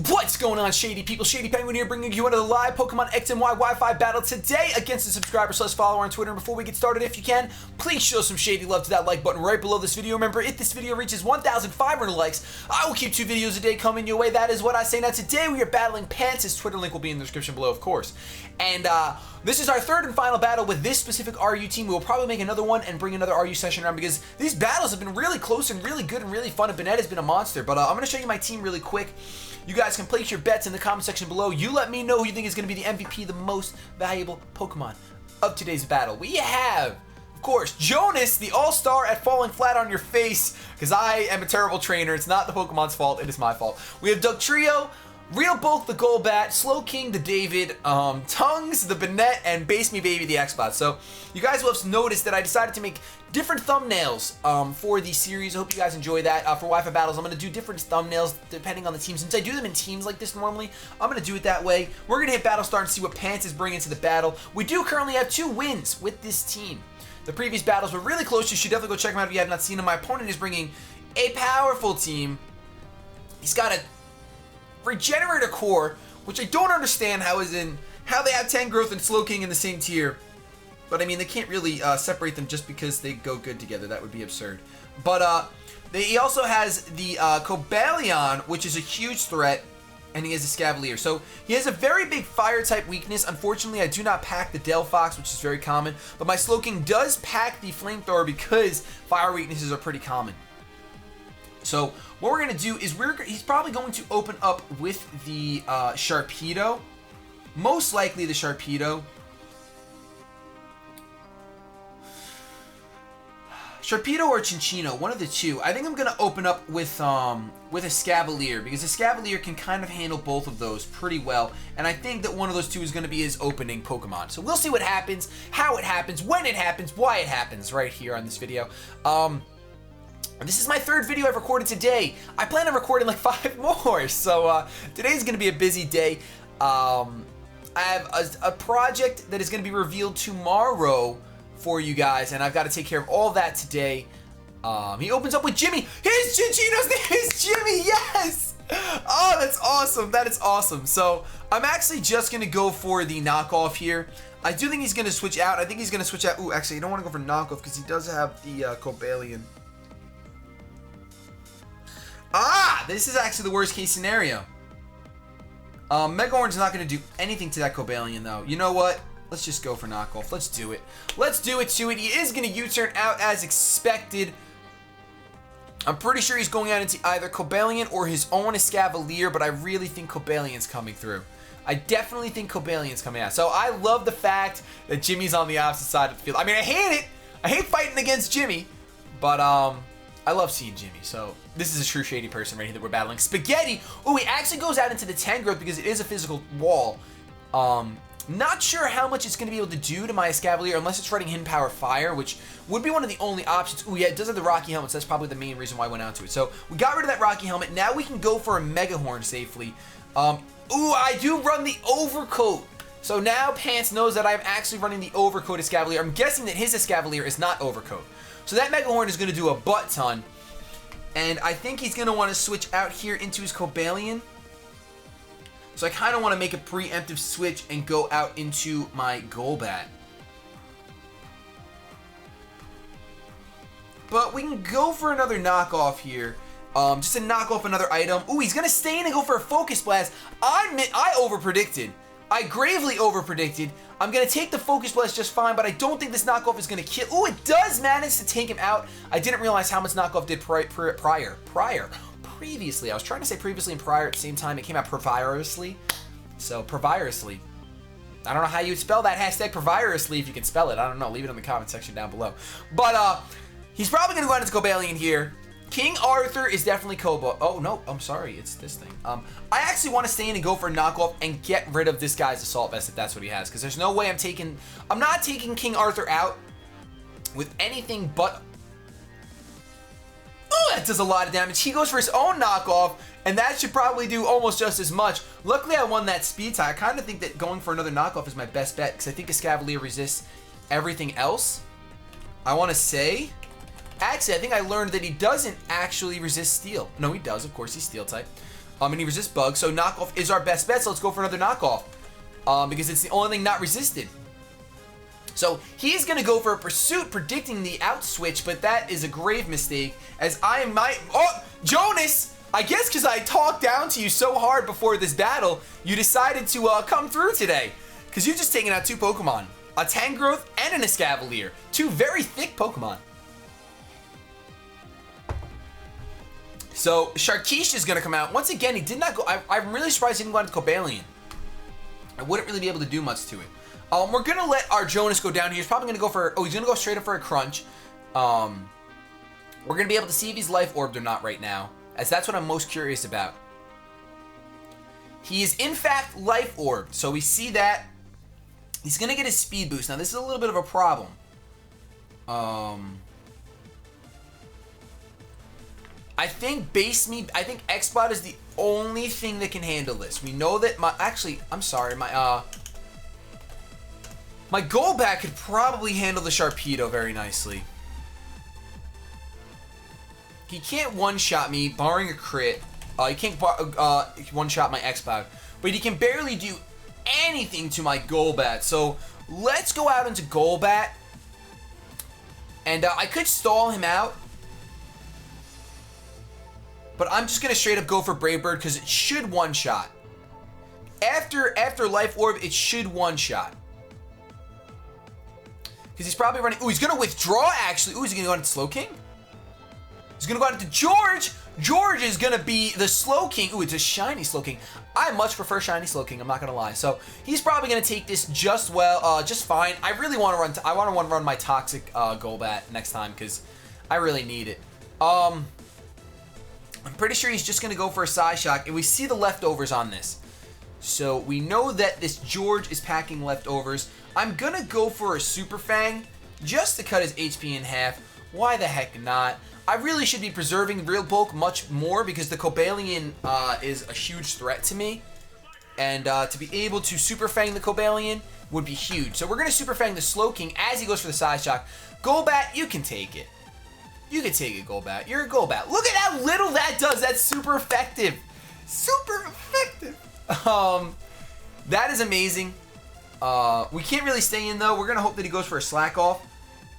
What's going on, Shady people? ShadyPenguinn here, bringing you another live Pokemon X and Y Wi-Fi battle today against a subscriber/follower on Twitter. And before we get started, if you can, please show some Shady love to that like button right below this video. Remember, if this video reaches 1,500 likes, I will keep 2 videos a day coming your way. That is what I say. Now, today we are battling Pants. His Twitter link will be in the description below, of course. And this is our third and final battle with this specific RU team. We will probably make another one and bring another RU session around because these battles have been really close and really good and really fun. And Bennett has been a monster. But I'm going to show you my team really quick. You guys can place your bets in the comment section below. You let me know who you think is going to be the MVP, the most valuable Pokemon of today's battle. We have, of course, Jonas, the all-star at falling flat on your face, because I am a terrible trainer. It's not the Pokemon's fault. It is my fault. We have Dugtrio, Real Bulk, the Golbat, Slowking, the David, Tongues, the Bennett, and Base Me Baby, the Xbox. So you guys will have noticed that I decided to make different thumbnails for the series. I hope you guys enjoy that. For Wi-Fi battles, I'm going to do different thumbnails depending on the team. Since I do them in teams like this normally, I'm going to do it that way. We're going to hit Battle Start and see what Pants is bringing to the battle. We do currently have 2 wins with this team. The previous battles were really close. You should definitely go check them out if you have not seen them. My opponent is bringing a powerful team. He's got a Regenerator Core, which I don't understand how they have 10 growth and Slowking in the same tier. But I mean, they can't really separate them just because they go good together. That would be absurd. But he also has the Cobalion, which is a huge threat, and he has a Scavalier. So he has a very big fire type weakness. Unfortunately, I do not pack the Delphox, which is very common. But my Slowking does pack the Flamethrower because fire weaknesses are pretty common. So what we're going to do is he's probably going to open up with the Sharpedo. Most likely the Sharpedo. Sharpedo or Chinchino, one of the two. I think I'm going to open up with a Scavalier because a Scavalier can kind of handle both of those pretty well. And I think that one of those two is going to be his opening Pokemon. So we'll see what happens, how it happens, when it happens, why it happens right here on this video. This is my 3rd video I've recorded today. I plan on recording like 5 more, so today's going to be a busy day. I have a project that is going to be revealed tomorrow for you guys, and I've got to take care of all that today. He opens up with Jimmy. His Chinchino's name is Jimmy, yes! Oh, that's awesome. That is awesome. So I'm actually just going to go for the knockoff here. I do think he's going to switch out. I think he's going to switch out. Ooh, actually, I don't want to go for knockoff because he does have the Cobalion. This is actually the worst case scenario. Mega Horn's not going to do anything to that Cobalion, though. You know what? Let's just go for knockoff. Let's do it. Let's do it to it. He is going to U-turn out as expected. I'm pretty sure he's going out into either Cobalion or his own Escavalier, but I really think Cobalion's coming through. I definitely think Cobalion's coming out. So I love the fact that Jimmy's on the opposite side of the field. I mean, I hate it. I hate fighting against Jimmy, but I love seeing Jimmy. So this is a true Shady person right here that we're battling. Spaghetti. Oh, he actually goes out into the 10 growth because it is a physical wall. Not sure how much it's going to be able to do to my Escavalier unless it's running Hidden Power Fire, which would be one of the only options. Oh, yeah, it does have the Rocky Helmet, so that's probably the main reason why I went out to it. So we got rid of that Rocky Helmet. Now we can go for a Mega Horn safely. Ooh, I do run the Overcoat. So now Pants knows that I'm actually running the Overcoat Escavalier. I'm guessing that his Escavalier is not Overcoat. So that Mega Horn is going to do a butt ton. And I think he's going to want to switch out here into his Cobalion. So I kind of want to make a preemptive switch and go out into my Golbat. But we can go for another knockoff here. Just to knock off another item. Ooh, he's going to stay in and go for a Focus Blast. I overpredicted. I gravely overpredicted. I'm going to take the Focus Blast just fine, but I don't think this knockoff is going to kill. Ooh, it does manage to take him out. I didn't realize how much knockoff did previously. I was trying to say previously and prior at the same time. It came out previriously. So, previriously. I don't know how you would spell that hashtag previriously if you can spell it. I don't know. Leave it in the comment section down below. But, he's probably going to go out into Cobalion here. King Arthur is definitely Kobo. Oh, no. I'm sorry. It's this thing. I actually want to stay in and go for a knockoff and get rid of this guy's Assault Vest if that's what he has. Because there's no way I'm not taking King Arthur out with anything but... Oh, that does a lot of damage. He goes for his own knockoff, and that should probably do almost just as much. Luckily, I won that speed tie. I kind of think that going for another knockoff is my best bet because I think Escavalier resists everything else. I want to say... Actually, I think I learned that he doesn't actually resist steel. No, he does. Of course, he's steel type. And he resists bugs, so knockoff is our best bet, so let's go for another knockoff. Because it's the only thing not resisted. So he's going to go for a pursuit, predicting the out switch, but that is a grave mistake, as I might... Oh, Jonas! I guess because I talked down to you so hard before this battle, you decided to come through today. Because you've just taken out 2 Pokemon. A Tangrowth and an Escavalier. 2 very thick Pokemon. So, Sharkeesh is going to come out. Once again, he did not go... I'm really surprised he didn't go into Cobalion. I wouldn't really be able to do much to it. We're going to let our Jonas go down here. He's probably going to go for... Oh, he's going to go straight up for a Crunch. We're going to be able to see if he's Life Orbed or not right now, as that's what I'm most curious about. He is, in fact, Life Orbed. So we see that. He's going to get his Speed Boost. Now, this is a little bit of a problem. I think X-Bot is the only thing that can handle this. We know that I'm sorry, my Golbat could probably handle the Sharpedo very nicely. He can't one-shot me, barring a crit. He can't one-shot my X-Bot, but he can barely do anything to my Golbat. So let's go out into Golbat, and I could stall him out. But I'm just going to straight up go for Brave Bird because it should one-shot. After Life Orb, it should one-shot. Because he's probably running... Ooh, he's going to withdraw, actually. Ooh, is he going to go into Slowking? He's going to go out into George. George is going to be the Slowking. Ooh, it's a shiny Slowking. I much prefer shiny Slowking, I'm not going to lie. So he's probably going to take this just fine. I really want to run... I want to run my Toxic Golbat next time because I really need it. I'm pretty sure he's just going to go for a Psyshock, and we see the leftovers on this. So we know that this George is packing leftovers. I'm going to go for a Super Fang just to cut his HP in half. Why the heck not? I really should be preserving Real Bulk much more because the Cobalion is a huge threat to me. And to be able to Super Fang the Cobalion would be huge. So we're going to Super Fang the Slowking as he goes for the Psyshock. Golbat, you can take it. You can take it, Golbat. You're a Golbat. Look at how little that does. That's super effective. Super effective. That is amazing. We can't really stay in, though. We're going to hope that he goes for a Slack Off.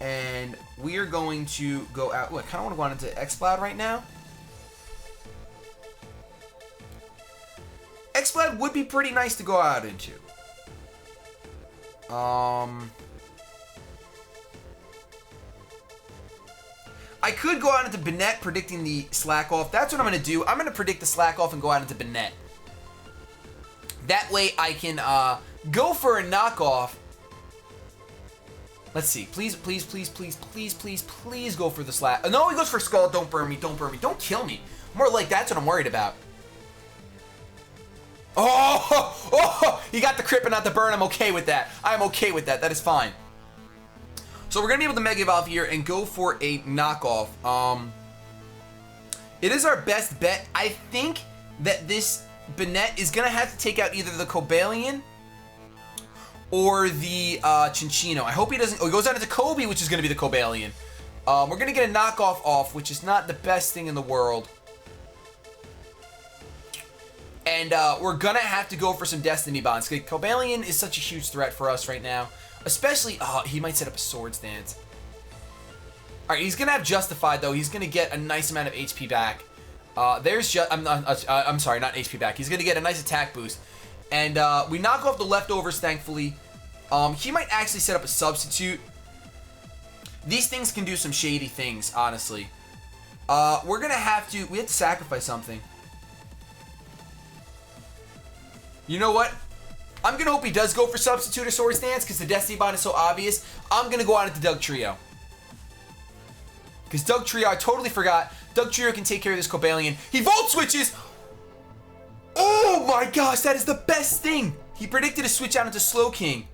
And we are going to go out. Ooh, I kind of want to go out into X-Cloud right now. X-Cloud would be pretty nice to go out into. I could go out into Banette predicting the Slack Off. That's what I'm going to do. I'm going to predict the Slack Off and go out into Banette. That way I can go for a knockoff. Let's see. Please, please, please, please, please, please, please go for the Slack. No, he goes for Skull. Don't burn me. Don't burn me. Don't kill me. More like that's what I'm worried about. Oh, he got the crit but not the burn. I'm okay with that. I'm okay with that. That is fine. So we're going to be able to Mega Evolve here and go for a knockoff. It is our best bet. I think that this Banette is going to have to take out either the Cobalion or the Chinchino. I hope he doesn't... Oh, he goes out into Kobe, which is going to be the Cobalion. We're going to get a knockoff off, which is not the best thing in the world. And we're going to have to go for some Destiny Bonds. Cobalion is such a huge threat for us right now. Especially, he might set up a Swords Dance. Alright, he's going to have Justified, though. He's going to get a nice amount of HP back. I'm sorry, not HP back. He's going to get a nice attack boost. And we knock off the leftovers, thankfully. He might actually set up a Substitute. These things can do some shady things, honestly. We're going to have to... We have to sacrifice something. You know what? I'm going to hope he does go for Substitute or Swords Dance because the Destiny Bond is so obvious. I'm going to go out into Dugtrio. Because Dugtrio, I totally forgot. Dugtrio can take care of this Cobalion. He Volt Switches! Oh my gosh, that is the best thing! He predicted a switch out into Slowking.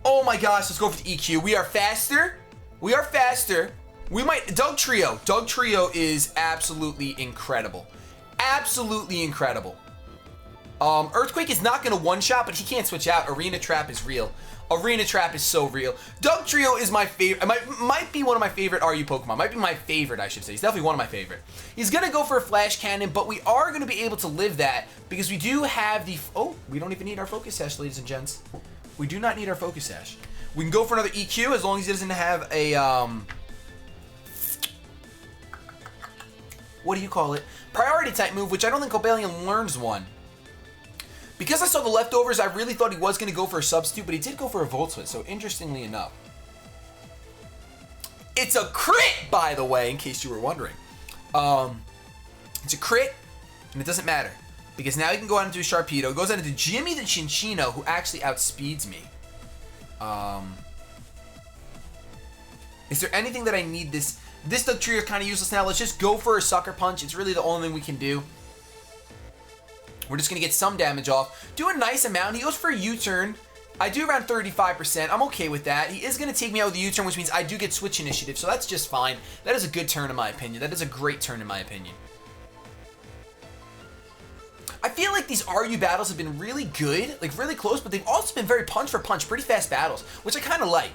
Oh my gosh, let's go for the EQ. We are faster. We are faster. We might... Dugtrio. Dugtrio is absolutely incredible. Absolutely incredible. Earthquake is not going to one-shot, but he can't switch out. Arena Trap is real. Arena Trap is so real. Dugtrio is my favorite. Might be one of my favorite RU Pokemon. Might be my favorite, I should say. He's definitely one of my favorite. He's going to go for a Flash Cannon, but we are going to be able to live that because we do have the... Oh, we don't even need our Focus Sash, ladies and gents. We do not need our Focus Sash. We can go for another EQ as long as he doesn't have a... what do you call it? Priority type move, which I don't think Cobalion learns one. Because I saw the leftovers, I really thought he was going to go for a substitute, but he did go for a Volt Switch, so interestingly enough. It's a crit, by the way, in case you were wondering. It's a crit, and it doesn't matter. Because now he can go out into a Sharpedo. It goes out into Jimmy the Chinchino, who actually outspeeds me. Is there anything that I need this... This Dugtrio is kind of useless now. Let's just go for a Sucker Punch. It's really the only thing we can do. We're just going to get some damage off. Do a nice amount. He goes for a U-turn. I do around 35%. I'm okay with that. He is going to take me out with a U-turn, which means I do get Switch Initiative, so that's just fine. That is a good turn in my opinion. That is a great turn in my opinion. I feel like these RU battles have been really good, like really close, but they've also been very punch for punch, pretty fast battles, which I kind of like.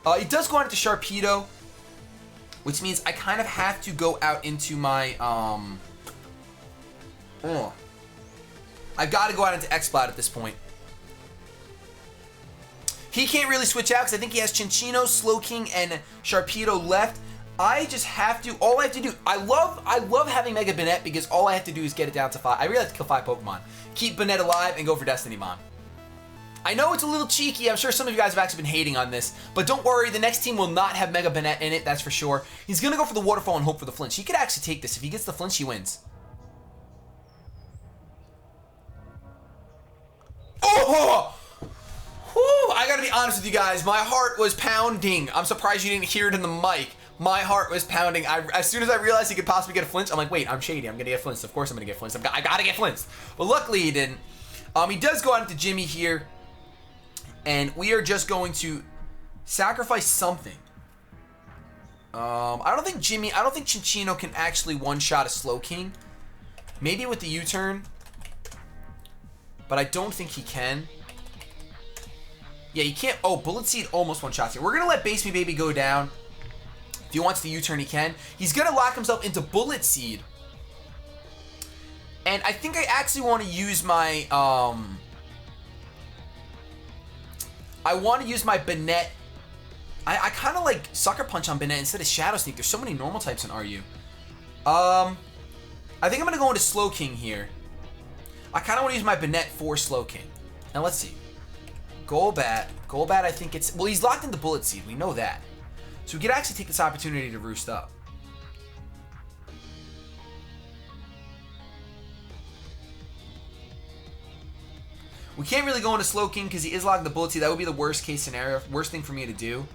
It does go out into Sharpedo, which means I kind of have to go out into my, I've got to go out into X-Cloud at this point. He can't really switch out because I think he has Chinchino, Slowking, and Sharpedo left. I just have to, all I have to do, I love having Mega Banette because all I have to do is get it down to 5. I really have to kill 5 Pokemon. Keep Banette alive and go for Destiny Bond. I know it's a little cheeky. I'm sure some of you guys have actually been hating on this, but don't worry. The next team will not have Mega Banette in it, that's for sure. He's going to go for the Waterfall and hope for the flinch. He could actually take this. If he gets the flinch, he wins. Oh! Whew, I gotta be honest with you guys. My heart was pounding. I'm surprised you didn't hear it in the mic. My heart was pounding. As soon as I realized he could possibly get a flinch, I'm like, wait, I'm Shady. I'm gonna get flinched. Of course I'm gonna get flinched. I gotta get flinched. But luckily he didn't. He does go out into Jimmy here. And we are just going to sacrifice something. I don't think Chinchino can actually one-shot a Slowking. Maybe with the U-turn. But I don't think he can. Yeah, he can't. Oh, Bullet Seed almost one-shots here. We're going to let Base Me Baby go down. If he wants to U-turn, he can. He's going to lock himself into Bullet Seed. And I think I actually want to use my... I want to use my Banette. I kind of like Sucker Punch on Banette instead of Shadow Sneak. There's so many normal types in RU. I think I'm going to go into Slowking here. I kind of want to use my Banette for Slowking. Now, let's see. Golbat. Golbat, I think it's... Well, he's locked into Bullet Seed. We know that. So we could actually take this opportunity to roost up. We can't really go into Slowking because he is locked into Bullet Seed. That would be the worst case scenario. Worst thing for me to do.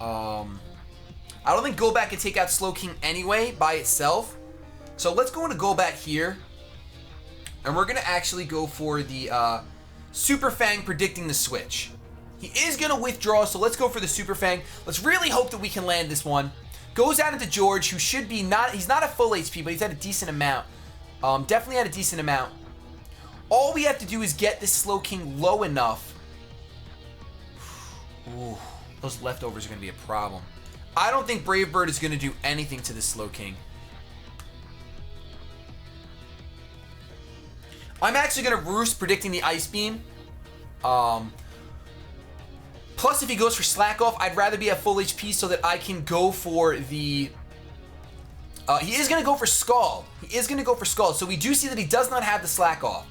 I don't think Golbat can take out Slowking anyway by itself. So let's go into Golbat here. And we're going to actually go for the Super Fang predicting the switch. He is going to withdraw, so let's go for the Super Fang. Let's really hope that we can land this one. Goes out into George, who should be not... He's not at full HP, but he's at a decent amount. Definitely at a decent amount. All we have to do is get this Slowking low enough. Ooh, those leftovers are going to be a problem. I don't think Brave Bird is going to do anything to this Slowking. I'm actually going to roost predicting the Ice Beam. Plus, if he goes for Slack Off, I'd rather be at full HP so that I can go for the... he is going to go for Scald. He is going to go for Scald. So we do see that he does not have the Slack Off.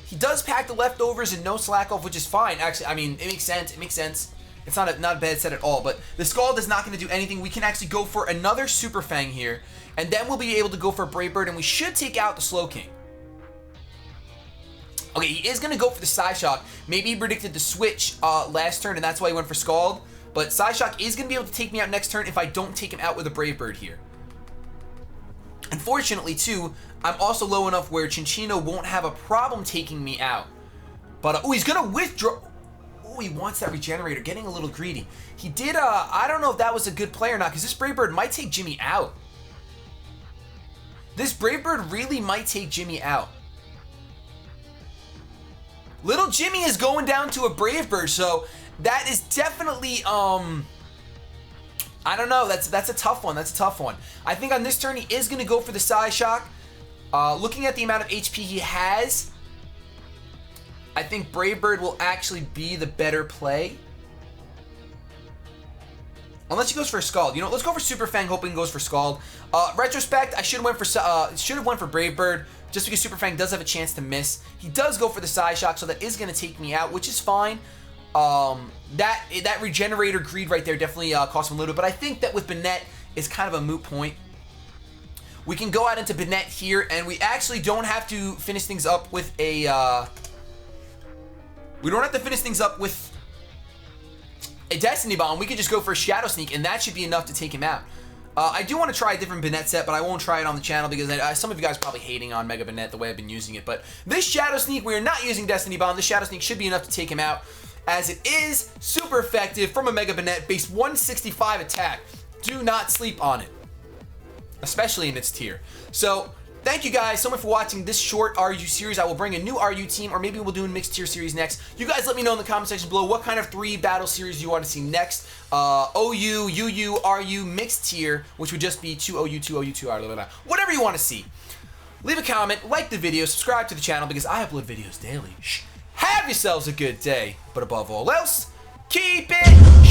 He does pack the leftovers and no Slack Off, which is fine. Actually, I mean, it makes sense. It makes sense. It's not a bad set at all. But the Scald is not going to do anything. We can actually go for another Super Fang here. And then we'll be able to go for a Brave Bird. And we should take out the Slowking. Okay, he is going to go for the Psyshock. Maybe he predicted the switch last turn, and that's why he went for Scald. But Psyshock is going to be able to take me out next turn if I don't take him out with a Brave Bird here. Unfortunately, too, I'm also low enough where Chinchino won't have a problem taking me out. But, oh, he's going to withdraw. Oh, he wants that Regenerator, getting a little greedy. He did, I don't know if that was a good play or not, because this Brave Bird might take Jimmy out. This Brave Bird really might take Jimmy out. Little Jimmy is going down to a Brave Bird, so that is definitely, I don't know. That's a tough one. That's a tough one. I think on this turn, he is going to go for the Psyshock. Looking at the amount of HP he has, I think Brave Bird will actually be the better play. Unless he goes for a Scald. You know, let's go for Super Fang, hoping he goes for Scald. Retrospect, I should have went for Brave Bird, just because Super Fang does have a chance to miss. He does go for the Psyshock, so that is going to take me out, which is fine. That Regenerator Greed right there definitely cost him a little bit, but I think that with Banette is kind of a moot point. We can go out into Banette here, and we actually don't have to finish things up with a, we don't have to finish things up with a Destiny Bomb. We could just go for a Shadow Sneak, and that should be enough to take him out. I do want to try a different Banette set, but I won't try it on the channel because some of you guys are probably hating on Mega Banette the way I've been using it. But this Shadow Sneak, we are not using Destiny Bomb. This Shadow Sneak should be enough to take him out, as it is super effective from a Mega Banette, base 165 attack. Do not sleep on it, especially in its tier. So thank you guys so much for watching this short RU series. I will bring a new RU team, or maybe we'll do a mixed tier series next. You guys let me know in the comment section below what kind of 3 battle series you want to see next. OU, UU, RU, mixed tier, which would just be 2 OU, 2 OU, 2 RU, blah, blah, blah. Whatever you want to see. Leave a comment, like the video, subscribe to the channel because I upload videos daily. Have yourselves a good day, but above all else, keep it